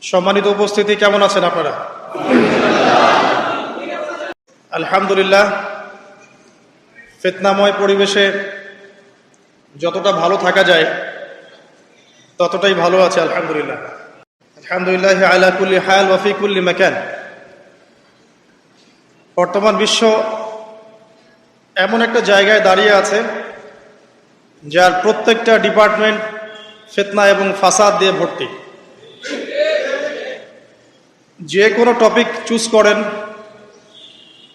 সম্মানিত উপস্থিতি, কেমন আছেন আপনারা? আলহামদুলিল্লাহ। ফিতনাময় পরিবেশে যতটা ভালো থাকা যায় ততটাই ভালো আছে আলহামদুলিল্লাহ। আলহামদুলিল্লাহ আলা কুল্লি হাল ওয়া ফি কুল্লি মাকান। বর্তমান বিশ্ব এমন একটা জায়গায় দাঁড়িয়ে আছে যার প্রত্যেকটা ডিপার্টমেন্ট ফিতনা এবং ফাসাদ দিয়ে ভর্তি। যে কোনো টপিক চুজ করেন,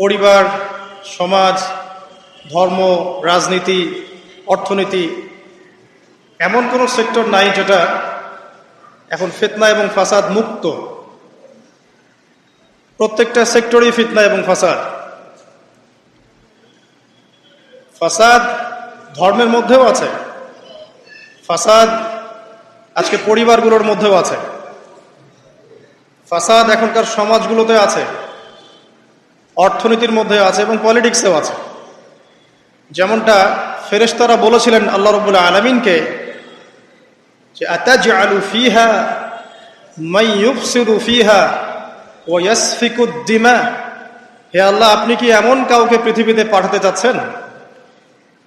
পরিবার, সমাজ, ধর্ম, রাজনীতি, অর্থনীতি, এমন কোনো সেক্টর নাই যেটা এখন ফিতনা এবং ফাসাদ মুক্ত। প্রত্যেকটা সেক্টরই ফিতনা এবং ফাসাদ। ফাসাদ ধর্মের মধ্যেও আছে, ফাসাদ আজকে পরিবারগুলোর মধ্যেও আছে, ফাসাদ এখনকার সমাজগুলোতে আছে, অর্থনীতির মধ্যে আছে এবং পলিটিক্সেও আছে। যেমনটা ফেরেশতারা বলেছিলেন আল্লাহ রাব্বুল আলামিনকে যে আতাজআলু ফিহা মান ইউফসিদু ফিহা ওয়া ইয়াসফিকুদ দিমা। হে আল্লাহ, আপনি কি এমন কাউকে পৃথিবীতে পাঠাতে চাচ্ছেন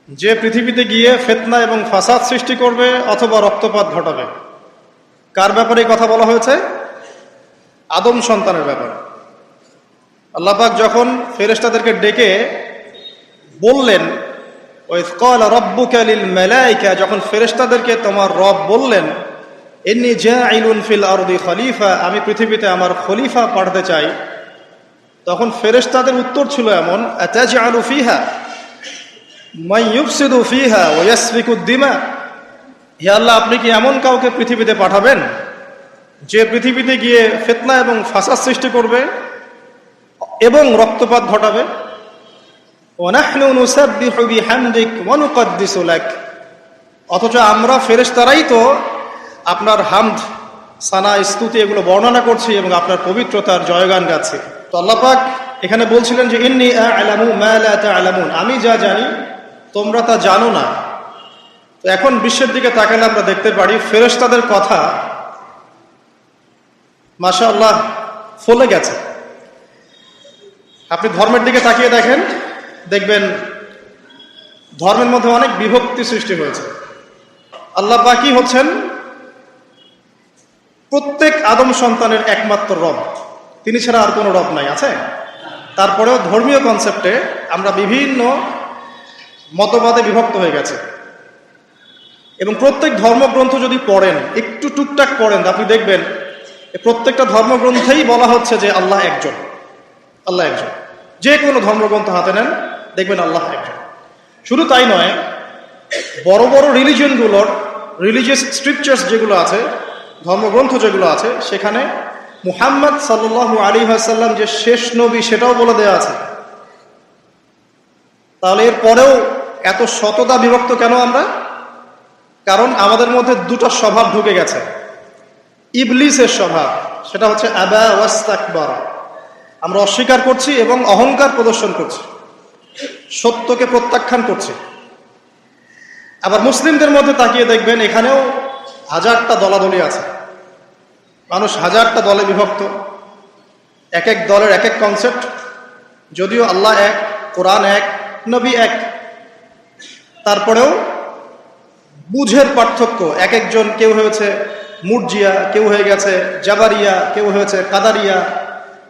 যে পৃথিবীতে গিয়ে ফিতনা এবং ফাসাদ সৃষ্টি করবে অথবা রক্তপাত ঘটাবে? কার ব্যাপারে কথা বলা হয়েছে? আদম সন্তানের ব্যাপারে। আল্লাহ পাক যখন ফেরেশতাদেরকে ডেকে বললেন, ওয়াইয ক্বালা রাব্বুকা লিল মালায়েকা, যখন ফেরেশতাদেরকে তোমার রব বললেন ইন্নী জাঈলুন ফিল আরদি খলিফা, আমি পৃথিবীতে আমার খলিফা পাঠাতে চাই, তখন ফেরেশতাদের উত্তর ছিল এমন, আতাজআলু ফিহা মান ইউফসিদু ফিহা ওয়া ইয়াসফিকুদ দিমা। হে আল্লাহ, আপনি কি এমন কাউকে পৃথিবীতে পাঠাবেন যে পৃথিবীতে গিয়ে ফিতনা এবং ফাসাদ সৃষ্টি করবে এবং রক্তপাত ঘটাবে? ওয়া নাহনু নুসাব্বিহু বিহামদিক ওয়া নুকদ্দিসু লাক, অথচ আমরা ফেরেশতারাই তো আপনার হামদ, সানা, স্তুতি এগুলো বর্ণনা করছি এবং আপনার পবিত্রতার জয়গান গাচ্ছি। তো আল্লাহ পাক এখানে বলছিলেন যে ইন্নী আ'লামু মা লা তা'লামুন, আমি যা জানি তোমরা তা জানো না। তো এখন বিশ্বের দিকে তাকালে আমরা দেখতে পারি ফেরেশতাদের কথা মাশাআল্লাহ ফলে গেছে। আপনি ধর্মের দিকে তাকিয়ে দেখেন, দেখবেন ধর্মের মধ্যে অনেক বিভক্তি সৃষ্টি হয়েছে। আল্লাহ পাকই হচ্ছেন প্রত্যেক আদম সন্তানের একমাত্র রব, তিনি ছাড়া আর কোনো রব নাই। আছে? তারপরেও ধর্মীয় কনসেপ্টে আমরা বিভিন্ন মতবাদে বিভক্ত হয়ে গেছে এবং প্রত্যেক ধর্মগ্রন্থ যদি পড়েন, একটু টুকটাক পড়েন, আপনি দেখবেন প্রত্যেকটা ধর্মগ্রন্থেই বলা হচ্ছে যে আল্লাহ একজন, আল্লাহ একজন। যে কোনো ধর্মগ্রন্থ হাতে নেন, দেখবেন আল্লাহ একজন। শুধু তাই নয়, বড় বড় রিলিজিয়নগুলোর রিলিজিয়াস স্ক্রিপচার্স যেগুলো আছে, ধর্মগ্রন্থ যেগুলো আছে, সেখানে মুহাম্মদ সাল্লাল্লাহু আলাইহি ওয়াসাল্লাম যে শেষ নবী সেটাও বলে দেওয়া আছে। তাহলে এর পরেও এত শততা বিভক্ত কেন আমরা? কারণ আমাদের মধ্যে দুটো স্বভাব ঢুকে গেছে। ইবলিসের স্বভাব, সেটা হচ্ছে আবা ওয়াস্তাকবার, আমরা অস্বীকার করছি এবং অহংকার প্রদর্শন করছি, সত্যকে প্রত্যাখ্যান করছি। আবার মুসলিমদের মধ্যে তাকিয়ে দেখবেন এখানেও হাজারটা দলাদলি আছে, মানুষ হাজারটা দলে বিভক্ত, এক এক দলের এক এক কনসেপ্ট। যদিও আল্লাহ এক, কোরআন এক, নবী এক, তারপরেও বুঝের পার্থক্য। এক একজন, কেউ হয়েছে মুরজিয়া, কেউ হয়ে গেছে জাবারিয়া, কেউ হয়েছে কাদারিয়া,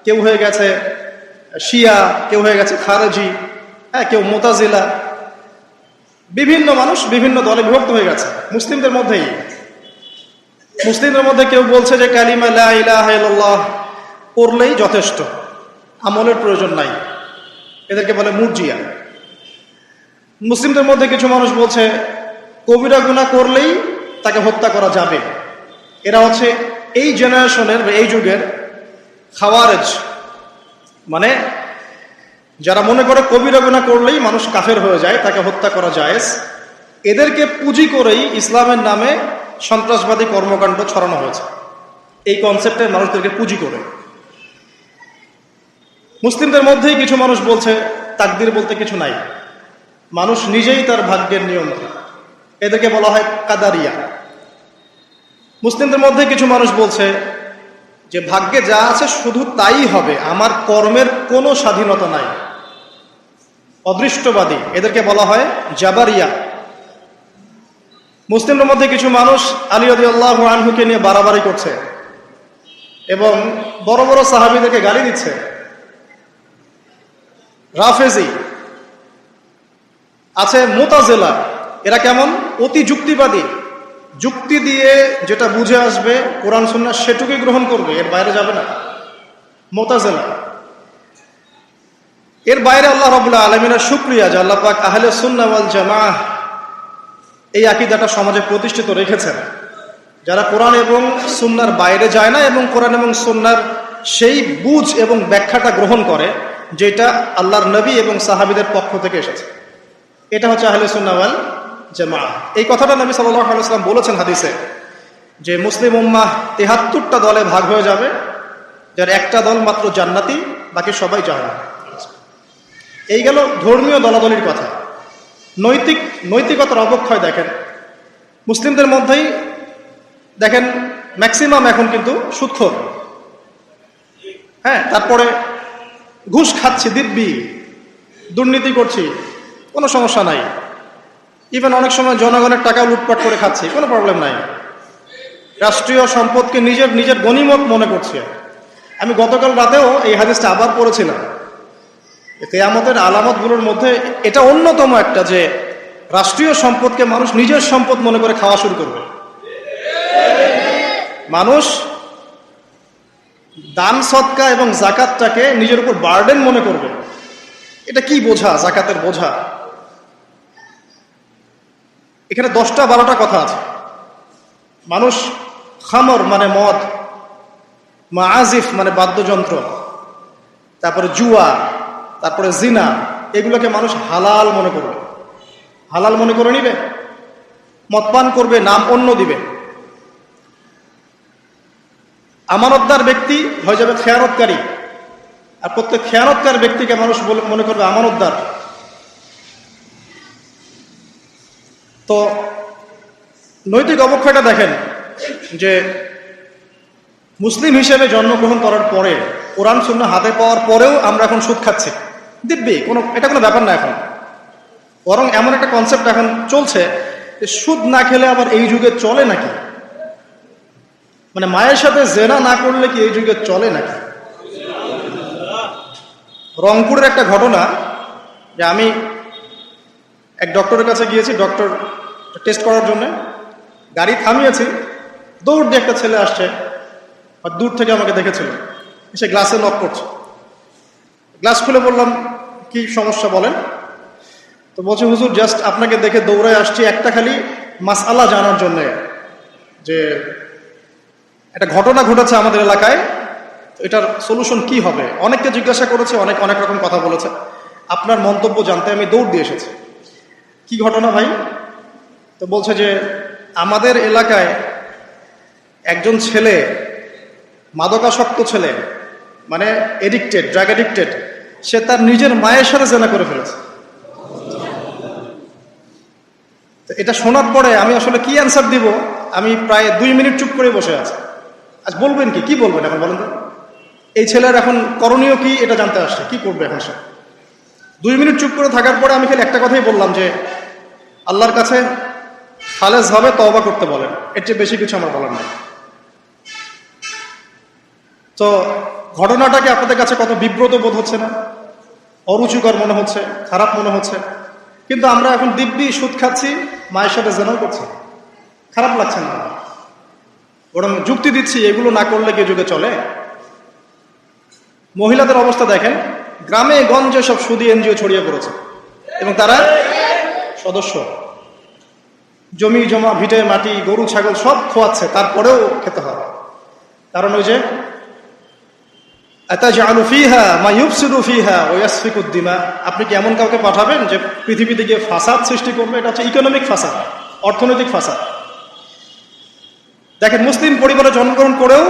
কেউ হয়ে গেছে শিয়া, কেউ হয়ে গেছে খারেজি, কেউ মুতাজিলা। বিভিন্ন মানুষ বিভিন্ন দলে বিভক্ত হয়ে গেছে মুসলিমদের মধ্যেই। মুসলিমদের মধ্যে কেউ বলছে যে কালিমা লা ইলাহা ইল্লাল্লাহ পড়লেই যথেষ্ট, আমলের প্রয়োজন নাই, এদেরকে বলে মুরজিয়া। মুসলিমদের মধ্যে কিছু মানুষ বলছে কবিরা গুনাহ করলেই তাকে হত্যা করা যাবে, এরা হচ্ছে এই জেনারেশনের বা এই যুগের খাওয়ারেজ, মানে যারা মনে করে কবিরা গুনাহ করলেই মানুষ কাফের হয়ে যায়, তাকে হত্যা করা জায়েজ। এদেরকে পুঁজি করেই ইসলামের নামে সন্ত্রাসবাদী কর্মকাণ্ড ছড়ানো হয়েছে, এই কনসেপ্টের মানুষদেরকে পুঁজি করে। মুসলিমদের মধ্যেই কিছু মানুষ বলছে তাকদির বলতে কিছু নাই, মানুষ নিজেই তার ভাগ্যের নিয়ন্ত্রণ, এদেরকে বলা হয় কাদারিয়া। মুসলিমদের মধ্যে কিছু মানুষ বলছে যে ভাগ্যে যা আছে শুধু তাই হবে, আমার কর্মের কোনো স্বাধীনতা নাই। অদৃষ্টবাদী, এদেরকে বলা হয় জাবারিয়া। মুসলিমদের মধ্যে কিছু মানুষ আলী রাদিয়াল্লাহু আনহুকে নিয়ে বাড়াবাড়ি করছে এবং বড় বড় সাহাবীদেরকে গালি দিচ্ছে। রাফেজি আছে, মুতাজিলা, এরা কেমন? অতি যুক্তিবাদী, যুক্তি দিয়ে যেটা বুঝে আসবে কোরআন সুন্নাহ সেটুকুই গ্রহণ করবে, এর বাইরে যাবে না। মুতাজিলা, এর বাইরে আল্লাহ রাব্বুল আলামিনের শুকরিয়া যে আল্লাহ পাক আহলে সুন্নাহ ওয়াল জামাআহ এই আকীদাটা সমাজে প্রতিষ্ঠিত রেখেছেন। যারা কোরআন এবং সুন্নাহর বাইরে যায় না এবং কোরআন এবং সুন্নাহর সেই বুঝ এবং ব্যাখ্যাটা গ্রহণ করে যেটা আল্লাহর নবী এবং সাহাবীদের পক্ষ থেকে এসেছে, এটা হচ্ছে আহলে সুন্নাহ ওয়াল জামাআহ। এই কথাটা নবী সাল্লাল্লাহু আলাইহি ওয়াসাল্লাম বলেছেন হাদিসে যে মুসলিম উম্মাহ ৭৩টা দলে ভাগ হয়ে যাবে, যার একটা দল মাত্র জান্নাতি, বাকি সবাই জাহান্নামী। এই গেল ধর্মীয় দলাদলির কথা। নৈতিকতার অবক্ষয় দেখেন মুসলিমদের মধ্যেই, দেখেন ম্যাক্সিমাম এখন কিন্তু সুদখোর। হ্যাঁ, তারপরে ঘুষ খাচ্ছি দিব্যি, দুর্নীতি করছি, কোনো সমস্যা নাই। ইভেন অনেক সময় জনগণের টাকা লুটপাট করে খাচ্ছি, কোনো প্রবলেম নাই। রাষ্ট্রীয় সম্পদকে নিজের গনিমত মনে করছি। আমি গতকাল রাতেও এই হাদিসটা আবার পড়েছিলাম। কিয়ামতের আলামতগুলোর মধ্যে এটা অন্যতম একটা, যে রাষ্ট্রীয় সম্পদকে মানুষ নিজের সম্পদ মনে করে খাওয়া শুরু করবে। মানুষ দান সদকা এবং যাকাতটাকে নিজের উপর বার্ডেন মনে করবে। এটা কি বোঝা? যাকাতের বোঝা। এখানে 10টা-12টা কথা আছে। মানুষ খামর মানে মদ, মাআজিফ মানে বাদ্যযন্ত্র, তারপরে জুয়া, তারপরে জিনা, এগুলোকে মানুষ হালাল মনে করবে, হালাল মনে করে নিবে, মদপান করবে, নাম অন্য দিবে। আমানতদার ব্যক্তি হয়ে যাবে খেয়ানতকারী, আর প্রত্যেক খেয়ানতকার ব্যক্তিকে মানুষ মনে করবে আমানতদার। তো নৈতিক অবক্ষয়টা দেখেন যে মুসলিম হিসেবে জন্মগ্রহণ করার পরে, কোরআন সুন্নাহ হাতে পাওয়ার পরেও আমরা এখন সুদ খাচ্ছি দিব্যি, এটা কোনো ব্যাপার না। এখন বরং এমন একটা কনসেপ্ট এখন চলছে যে সুদ না খেলে আবার এই যুগে চলে নাকি, মানে মায়ের সাথে জেনা না করলে কি এই যুগে চলে নাকি। রংপুরের একটা ঘটনা, যে আমি এক ডক্টরের কাছে গিয়েছি, ডক্টর টেস্ট করার জন্য গাড়ি থামিয়েছি, দৌড় দিয়ে একটা ছেলে আসছে, আর দূর থেকে আমাকে দেখেছিল, সে গ্লাসে নক করছে। গ্লাস খুলে বললাম কি সমস্যা বলেন। তো বলছে হুজুর জাস্ট আপনাকে দেখে দৌড়ায় আসছি একটা খালি মাসআলা জানার জন্যে, যে একটা ঘটনা ঘটেছে আমাদের এলাকায়, এটার সলিউশন কি হবে। অনেককে জিজ্ঞাসা করেছে, অনেক রকম কথা বলেছে, আপনার মন্তব্য জানতে আমি দৌড় দিয়ে এসেছি। কি ঘটনা ভাই? তো বলছে যে আমাদের এলাকায় একজন ছেলে, মাদকাসক্ত ছেলে, মানে এডিক্টেড, ড্রাগ এডিক্টেড, সে তার নিজের মায়ের সাথে জেনা করে ফেলেছে। তো এটা শোনার পরে আমি আসলে কি অ্যান্সার দিব, আমি প্রায় 2 মিনিট চুপ করে বসে আছি। আজ বলবেন কি বলবেন এখন বলেন তো? এই ছেলের এখন করণীয় কি এটা জানতে আসছে, কি করবে এখন সে? 2 মিনিট চুপ করে থাকার পরে আমি খালি একটা কথাই বললাম যে আল্লাহর কাছে খালেস ভাবে তওবা করতে বলেন, এর চেয়ে বেশি কিছু আমার বলার নাই। তো ঘটনাটাকে আপনাদের কাছে কত বিব্রত বোধ হচ্ছে না? অরুচিকর মনে হচ্ছে, খারাপ মনে হচ্ছে, কিন্তু আমরা এখন দিব্যি সুদ খাচ্ছি, মায়ের সাথে জেনাও করছি, খারাপ লাগছে না, বরং যুক্তি দিচ্ছি এগুলো না করলে কি যুগে চলে। মহিলাদের অবস্থা দেখেন, গ্রামে গঞ্জে সব সুদী এনজিও ছড়িয়ে পড়েছে এবং তারা সদস্য, জমি জমা, ভিটে মাটি, গরু ছাগল সব খোয়াচ্ছে, তারপরেও খেতে হয়। কারণ ওই যে আতাজআলু ফীহা মা ইউফসিদু ফীহা ওয়া ইয়াসফিকুদ দিমা, আপনি কি এমন কাউকে পাঠাবেন যে পৃথিবীতে গিয়ে ফাসাদ সৃষ্টি করবে? এটা হচ্ছে ইকোনমিক ফাসাদ, অর্থনৈতিক ফাসাদ। দেখেন মুসলিম পরিবারে জন্মগ্রহণ করেও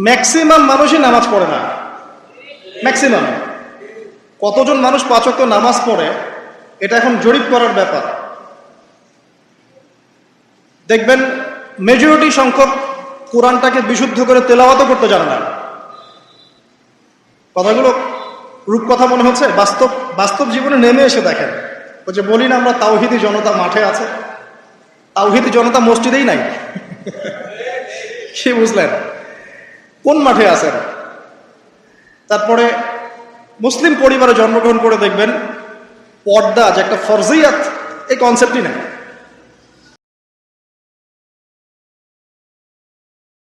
ম্যাক্সিমাম মানুষই নামাজ পড়ে না। ম্যাক্সিমাম কতজন মানুষ 5 ওয়াক্ত নামাজ পড়ে, এটা এখন জরিপ করার ব্যাপার। দেখবেন মেজরিটি সংখ্যক কোরআনটাকে বিশুদ্ধ করে তেলাওয়াতও করতে জানে না। কথাগুলো রূপকথা মনে হচ্ছে, বাস্তব বাস্তব জীবনে নেমে এসে দেখেন। ওই যে বলি না আমরা, তাওহীদি জনতা মাঠে আছে, তাওহীদি জনতা মসজিদেই নাই। কি বুঝলেন? কোন মাঠে আছেন? তারপরে মুসলিম পরিবারে জন্মগ্রহণ করে দেখবেন পর্দা যে একটা ফরজিয়াত, এই কনসেপ্টই নেই।